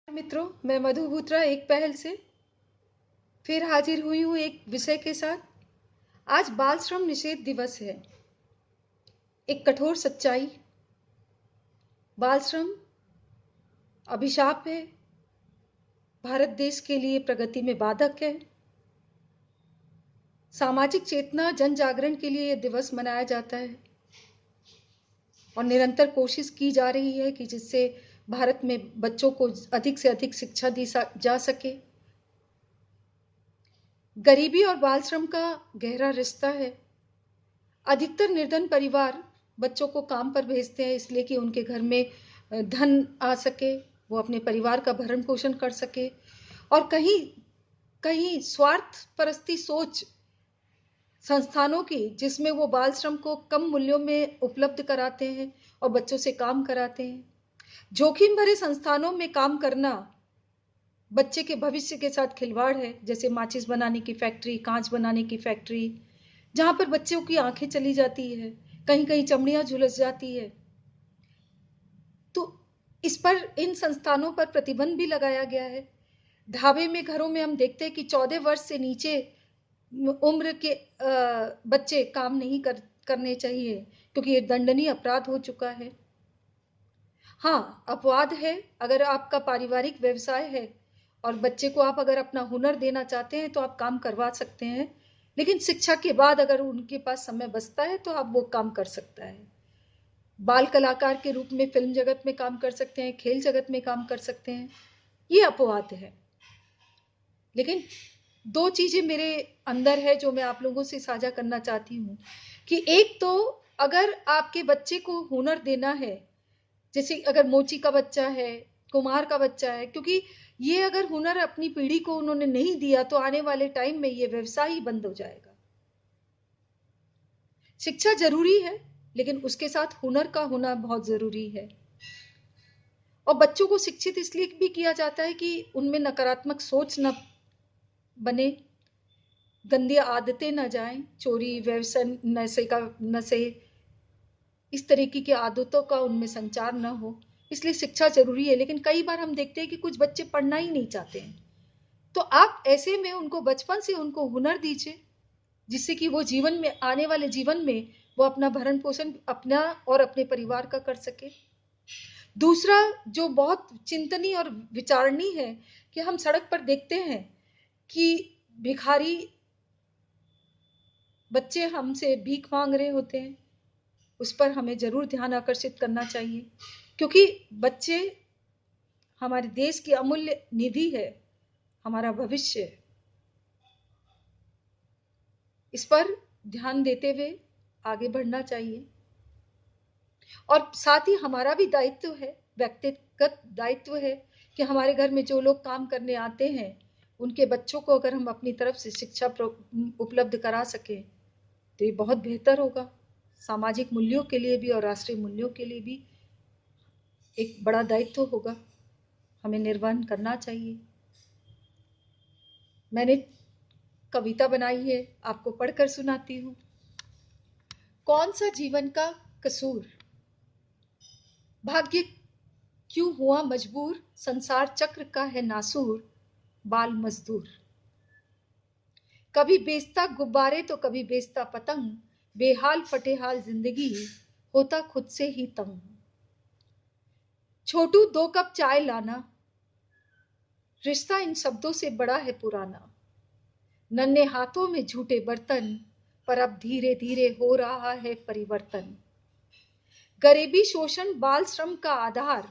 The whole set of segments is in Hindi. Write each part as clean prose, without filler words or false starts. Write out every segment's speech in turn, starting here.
मित्रों, मैं मधु भूत्रा एक पहल से फिर हाजिर हुई हूँ एक विषय के साथ। आज बाल श्रम निषेध दिवस है। एक कठोर सच्चाई, बाल श्रम अभिशाप है, भारत देश के लिए प्रगति में बाधक है। सामाजिक चेतना, जन जागरण के लिए यह दिवस मनाया जाता है और निरंतर कोशिश की जा रही है कि जिससे भारत में बच्चों को अधिक से अधिक शिक्षा दी जा सके। गरीबी और बाल श्रम का गहरा रिश्ता है। अधिकतर निर्धन परिवार बच्चों को काम पर भेजते हैं इसलिए कि उनके घर में धन आ सके, वो अपने परिवार का भरण पोषण कर सके, और कहीं कहीं स्वार्थ परस्ती सोच संस्थानों की, जिसमें वो बाल श्रम को कम मूल्यों में उपलब्ध कराते हैं और बच्चों से काम कराते हैं। जोखिम भरे संस्थानों में काम करना बच्चे के भविष्य के साथ खिलवाड़ है, जैसे माचिस बनाने की फैक्ट्री, कांच बनाने की फैक्ट्री, जहां पर बच्चों की आंखें चली जाती है, कहीं कहीं चमड़ियां झुलस जाती है। तो इस पर, इन संस्थानों पर प्रतिबंध भी लगाया गया है। ढाबे में, घरों में हम देखते हैं कि 14 वर्ष से नीचे उम्र के बच्चे काम नहीं करने चाहिए, क्योंकि ये दंडनीय अपराध हो चुका है। हाँ, अपवाद है, अगर आपका पारिवारिक व्यवसाय है और बच्चे को आप अगर अपना हुनर देना चाहते हैं तो आप काम करवा सकते हैं, लेकिन शिक्षा के बाद अगर उनके पास समय बचता है तो आप वो काम कर सकता है। बाल कलाकार के रूप में फिल्म जगत में काम कर सकते हैं, खेल जगत में काम कर सकते हैं, ये अपवाद है। लेकिन दो चीजें मेरे अंदर है जो मैं आप लोगों से साझा करना चाहती हूँ कि एक तो, अगर आपके बच्चे को हुनर देना है, जैसे अगर मोची का बच्चा है, कुम्हार का बच्चा है, क्योंकि ये अगर हुनर अपनी पीढ़ी को उन्होंने नहीं दिया तो आने वाले टाइम में ये व्यवसाय ही बंद हो जाएगा। शिक्षा जरूरी है, लेकिन उसके साथ हुनर का होना बहुत जरूरी है। और बच्चों को शिक्षित इसलिए भी किया जाता है कि उनमें नकारात्मक सोच न बने, गंदी आदतें न जाएं, चोरी, व्यसन, नशे, इस तरीके की आदतों का उनमें संचार न हो, इसलिए शिक्षा जरूरी है। लेकिन कई बार हम देखते हैं कि कुछ बच्चे पढ़ना ही नहीं चाहते हैं, तो आप ऐसे में उनको बचपन से उनको हुनर दीजिए, जिससे कि वो जीवन में, आने वाले जीवन में वो अपना भरण पोषण अपना और अपने परिवार का कर सके। दूसरा जो बहुत चिंतनीय और विचारणीय है कि हम सड़क पर देखते हैं कि भिखारी बच्चे हमसे भीख मांग रहे होते हैं, उस पर हमें जरूर ध्यान आकर्षित करना चाहिए, क्योंकि बच्चे हमारे देश की अमूल्य निधि है, हमारा भविष्य है। इस पर ध्यान देते हुए आगे बढ़ना चाहिए। और साथ ही हमारा भी दायित्व है, व्यक्तिगत दायित्व है, कि हमारे घर में जो लोग काम करने आते हैं उनके बच्चों को अगर हम अपनी तरफ से शिक्षा उपलब्ध करा सकें तो ये बहुत बेहतर होगा, सामाजिक मूल्यों के लिए भी और राष्ट्रीय मूल्यों के लिए भी एक बड़ा दायित्व होगा, हमें निर्वहन करना चाहिए। मैंने कविता बनाई है, आपको पढ़कर सुनाती हूँ। कौन सा जीवन का कसूर, भाग्य क्यों हुआ मजबूर, संसार चक्र का है नासूर, बाल मजदूर। कभी बेचता गुब्बारे तो कभी बेचता पतंग, बेहाल फटेहाल जिंदगी, होता खुद से ही तंग। छोटू 2 कप चाय लाना, रिश्ता इन शब्दों से बड़ा है पुराना। नन्हे हाथों में झूठे बर्तन, पर अब धीरे धीरे हो रहा है परिवर्तन। गरीबी शोषण बाल श्रम का आधार,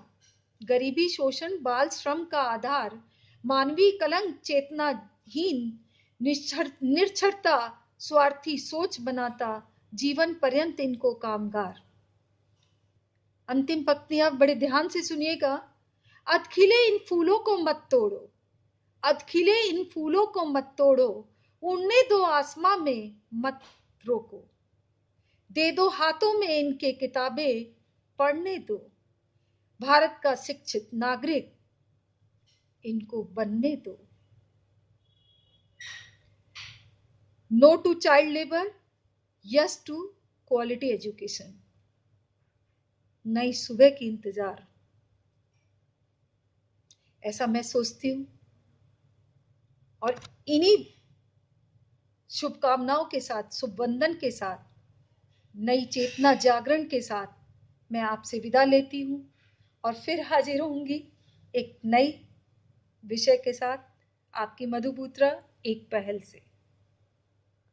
गरीबी शोषण बाल श्रम का आधार, मानवीय कलंक चेतनाहीन, निरक्षरता स्वार्थी सोच बनाता, जीवन पर्यंत इनको कामगार। अंतिम पंक्तियां बड़े ध्यान से सुनिएगा। अधखिले इन फूलों को मत तोड़ो, अधखिले इन फूलों को मत तोड़ो, उड़ने दो आसमां में मत रोको, दे दो हाथों में इनके किताबें पढ़ने दो, भारत का शिक्षित नागरिक इनको बनने दो। No to child labour, yes to quality education. नई सुबह की इंतजार। ऐसा मैं सोचती हूँ। और इन्हीं शुभकामनाओं के साथ, शुभ वंदन के साथ, नई चेतना जागरण के साथ मैं आपसे विदा लेती हूँ और फिर हाजिर होंगी एक नई विषय के साथ, आपकी मधुपुत्रा एक पहल से।